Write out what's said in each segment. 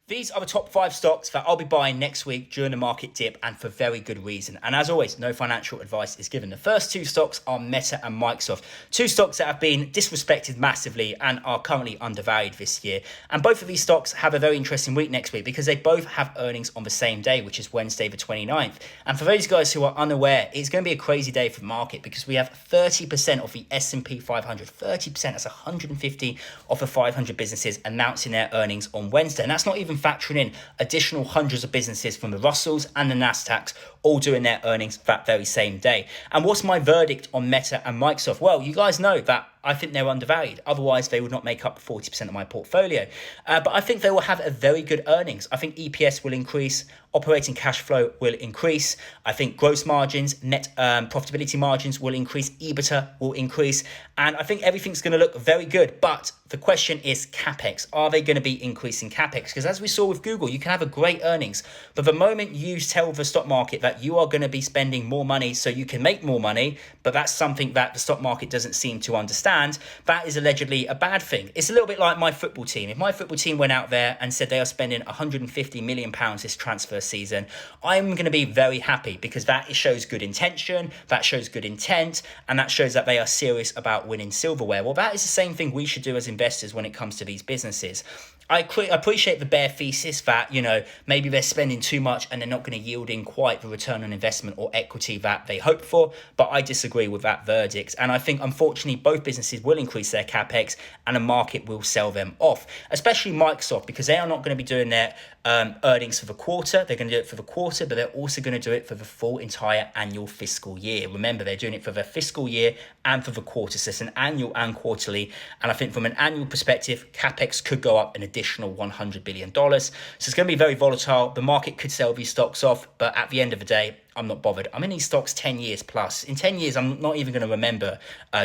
These are the top 5 stocks that I'll be buying next week during the market dip, and for very good reason. And as always, no financial advice is given. The first 2 stocks are Meta and Microsoft, 2 stocks that have been disrespected massively and are currently undervalued this year. And both of these stocks have a very interesting week next week because they both have earnings on the same day, which is Wednesday the 29th. And for those guys who are unaware, it's going to be a crazy day for the market because we have 30% of the S&P 500, 30%, that's 150 of the 500 businesses announcing their earnings on Wednesday. And that's not even factoring in additional hundreds of businesses from the Russells and the Nasdaqs all doing their earnings that very same day. And what's my verdict on Meta and Microsoft? Well, you guys know that I think they're undervalued. Otherwise, they would not make up 40% of my portfolio. But I think they will have a very good earnings. I think EPS will increase. Operating cash flow will increase. I think gross margins, net profitability margins will increase. EBITDA will increase. And I think everything's going to look very good. But the question is CapEx. Are they going to be increasing CapEx? Because as we saw with Google, you can have a great earnings. But the moment you tell the stock market that you are going to be spending more money so you can make more money, but that's something that the stock market doesn't seem to understand, that is allegedly a bad thing. It's a little bit like my football team. If my football team went out there and said they are spending £150 million this transfer season, I'm going to be very happy because that shows good intention, that shows good intent, and that shows that they are serious about winning silverware. Well, that is the same thing we should do as investors when it comes to these businesses. I appreciate the bare thesis that, maybe they're spending too much and they're not going to yield in quite the return on investment or equity that they hope for, but I disagree with that verdict. And I think, unfortunately, both businesses will increase their CapEx and the market will sell them off, especially Microsoft, because they are not going to be doing their earnings for the quarter. They're going to do it for the quarter, but they're also going to do it for the full entire annual fiscal year. Remember, they're doing it for the fiscal year and for the quarter. So it's an annual and quarterly. And I think from an annual perspective, CapEx could go up an additional $100 billion. So it's going to be very volatile. The market could sell these stocks off, but at the end of the day, I'm not bothered. I'm in these stocks 10 years plus. In 10 years, I'm not even going to remember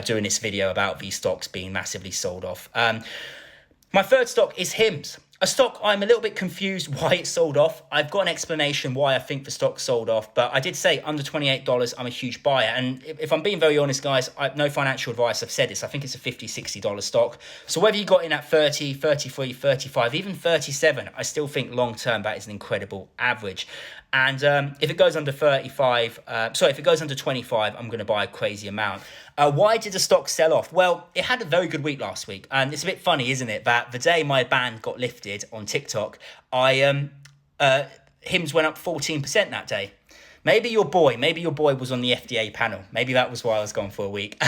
doing this video about these stocks being massively sold off. My third stock is Hims. A stock I'm a little bit confused why it sold off. I've got an explanation why I think the stock sold off, but I did say under $28, I'm a huge buyer. And if I'm being very honest, guys, I have no financial advice. I've said this. I think it's a $50, $60 stock. So whether you got in at 30, 33, 35, even 37, I still think long term that is an incredible average. And if it goes under 35, if it goes under 25, I'm going to buy a crazy amount. Why did the stock sell off? Well, it had a very good week last week. And it's a bit funny, isn't it, that the day my ban got lifted on TikTok, Hims went up 14% that day. Maybe your boy was on the FDA panel. Maybe that was why I was gone for a week.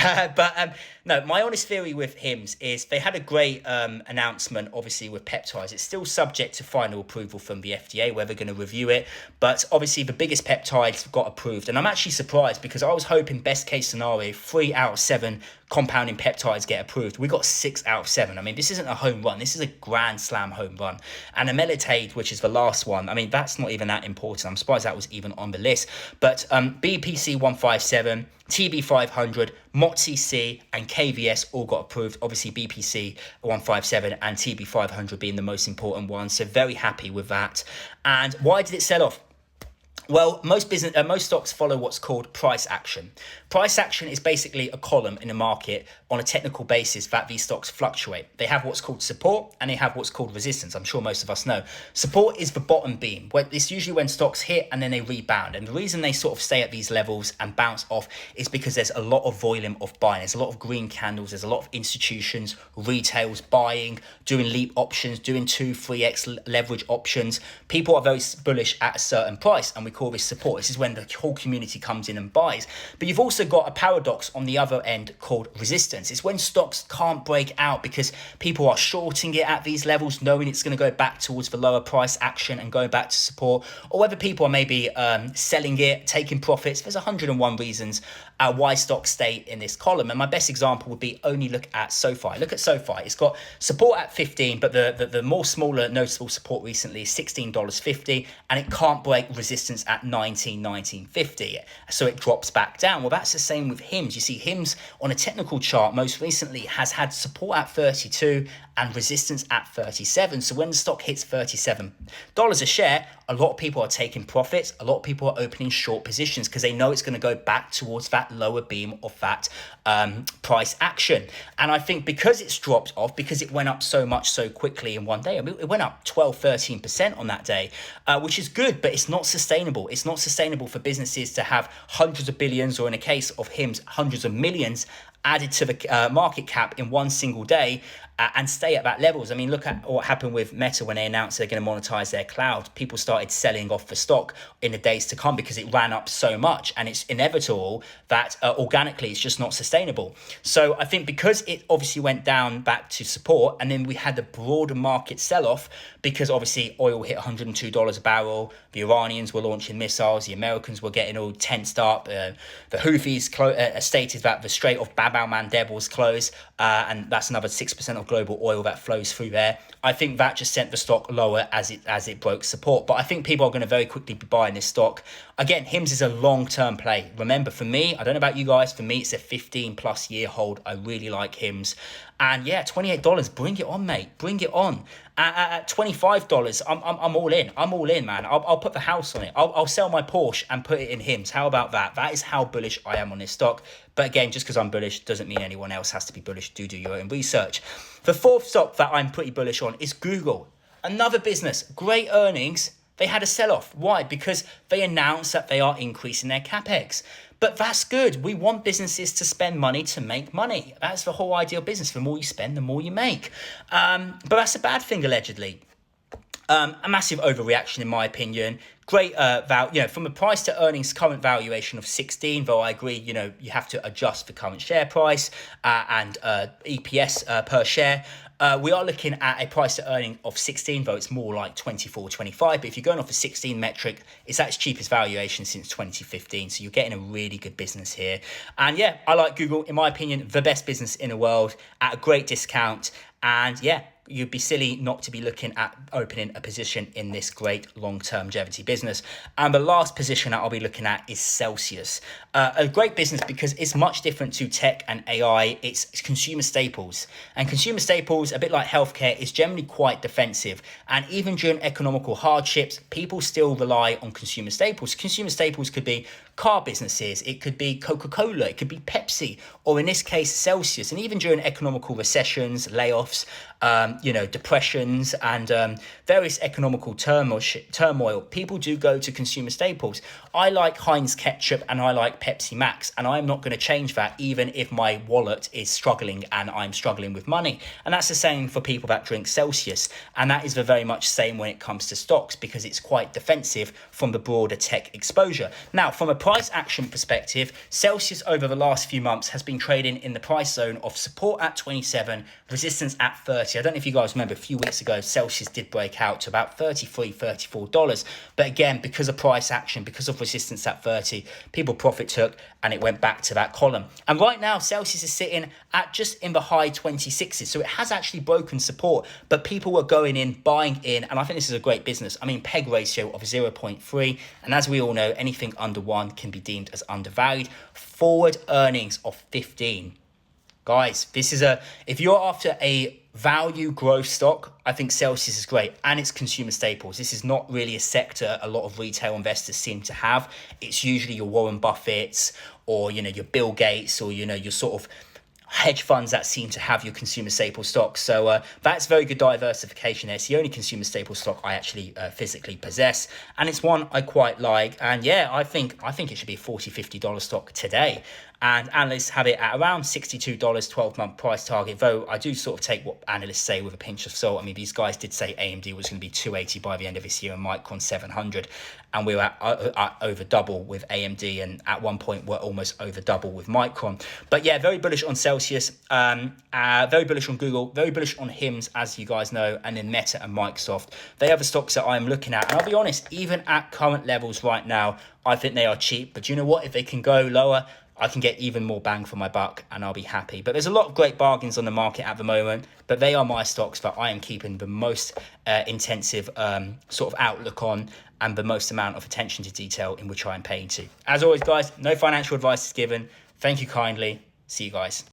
No, my honest theory with Hims is they had a great announcement, obviously, with peptides. It's still subject to final approval from the FDA, where they're going to review it. But obviously, the biggest peptides got approved. And I'm actually surprised because I was hoping best case scenario, 3 out of 7 compounding peptides get approved. We got 6 out of 7. I mean, this isn't a home run. This is a grand slam home run. And Amlodipine, which is the last one, I mean, that's not even that important. I'm surprised that was even on the list. But BPC 157, TB 500, MOTCC and KVS all got approved. Obviously BPC 157 and TB 500 being the most important ones. So very happy with that. And why did it sell off? Well, most stocks follow what's called price action. Price action is basically a column in the market on a technical basis that these stocks fluctuate. They have what's called support and they have what's called resistance. I'm sure most of us know. Support is the bottom beam. It's usually when stocks hit and then they rebound. And the reason they sort of stay at these levels and bounce off is because there's a lot of volume of buying. There's a lot of green candles. There's a lot of institutions, retails buying, doing leap options, doing 2-3x leverage options. People are very bullish at a certain price, and we call this support. This is when the whole community comes in and buys. But you've also got a paradox on the other end called resistance. It's when stocks can't break out because people are shorting it at these levels, knowing it's going to go back towards the lower price action and going back to support, or whether people are maybe selling it, taking profits. There's 101 reasons why stocks stay in this column. And my best example would be only look at SoFi. Look at SoFi. It's got support at 15, but the more smaller noticeable support recently is $16.50, and it can't break resistance resistance at 19.50. So it drops back down. Well, that's the same with HIMS. You see HIMS on a technical chart most recently has had support at 32 and resistance at 37. So when the stock hits $37 a share, a lot of people are taking profits. A lot of people are opening short positions because they know it's going to go back towards that lower beam of that price action. And I think because it's dropped off, because it went up so much so quickly in one day, I mean, it went up 12-13% on that day, which is good, but it's not sustainable. It's not sustainable for businesses to have hundreds of billions, or in a case of HIMS, hundreds of millions added to the market cap in one single day and stay at that levels. I mean, look at what happened with Meta when they announced they're going to monetize their cloud. People started selling off the stock in the days to come because it ran up so much, and it's inevitable that organically it's just not sustainable. So I think because it obviously went down back to support, and then we had the broader market sell-off because obviously oil hit $102 a barrel, the Iranians were launching missiles, the Americans were getting all tensed up, the Houthis stated that the Strait of Bab al-Mandeb was closed, and that's another 6% of global oil that flows through there. I think that just sent the stock lower as it broke support. But I think people are going to very quickly be buying this stock. Again, HIMS is a long-term play. Remember, for me, I don't know about you guys, for me, it's a 15-plus year hold. I really like HIMS. And yeah, $28, bring it on, mate. Bring it on. At $25, I'm all in. I'm all in, man. I'll put the house on it. I'll sell my Porsche and put it in HIMS. How about that? That is how bullish I am on this stock. But again, just because I'm bullish doesn't mean anyone else has to be bullish. Do your own research. The fourth stock that I'm pretty bullish on is Google. Another business, great earnings. They had a sell-off. Why? Because they announced that they are increasing their capex. But that's good. We want businesses to spend money to make money. That's the whole idea of business. The more you spend, the more you make. But that's a bad thing, allegedly. A massive overreaction, in my opinion. Great value, from a price to earnings current valuation of 16, though I agree, you have to adjust for current share price and EPS per share. We are looking at a price to earning of 16, though it's more like 24, 25. But if you're going off a 16 metric, it's at its cheapest valuation since 2015. So you're getting a really good business here. And yeah, I like Google, in my opinion, the best business in the world at a great discount. And yeah, you'd be silly not to be looking at opening a position in this great long-term longevity business. And the last position that I'll be looking at is Celsius. A great business because it's much different to tech and AI. It's consumer staples. And consumer staples, a bit like healthcare, is generally quite defensive. And even during economical hardships, people still rely on consumer staples. Consumer staples could be car businesses, it could be Coca-Cola, it could be Pepsi, or in this case, Celsius. And even during economical recessions, layoffs, depressions, and various economical turmoil, people do go to consumer staples. I like Heinz ketchup and I like Pepsi Max, and I'm not going to change that even if my wallet is struggling and I'm struggling with money. And that's the same for people that drink Celsius. And that is the very much same when it comes to stocks, because it's quite defensive from the broader tech exposure. Now, from a price action perspective, Celsius over the last few months has been trading in the price zone of support at 27, resistance at 30. I don't know if you guys remember, a few weeks ago, Celsius did break out to about $33, $34. But again, because of price action, because of resistance at 30, people profit took and it went back to that column. And right now, Celsius is sitting at just in the high 26s. So it has actually broken support, but people were going in, buying in, and I think this is a great business. I mean, PEG ratio of 0.3, and as we all know, anything under 1 can be deemed as undervalued. Forward earnings of 15. Guys, this is if you're after a value growth stock, I think Celsius is great, and it's consumer staples. This is not really a sector a lot of retail investors seem to have. It's usually your Warren Buffetts or, your Bill Gates or, your sort of hedge funds that seem to have your consumer staple stocks. So that's very good diversification there. It's the only consumer staple stock I actually physically possess, and it's one I quite like. And yeah, I think it should be a $40, $50 stock today. And analysts have it at around $62, 12-month price target, though I do sort of take what analysts say with a pinch of salt. I mean, these guys did say AMD was going to be 280 by the end of this year and Micron 700. And we were at over double with AMD, and at one point we're almost over double with Micron. But yeah, very bullish on Celsius, very bullish on Google, very bullish on HIMS, as you guys know, and then Meta and Microsoft. They are the stocks that I'm looking at. And I'll be honest, even at current levels right now, I think they are cheap. But you know what? If they can go lower, I can get even more bang for my buck and I'll be happy. But there's a lot of great bargains on the market at the moment, but they are my stocks that I am keeping the most intensive sort of outlook on and the most amount of attention to detail in which I am paying to. As always, guys, no financial advice is given. Thank you kindly. See you guys.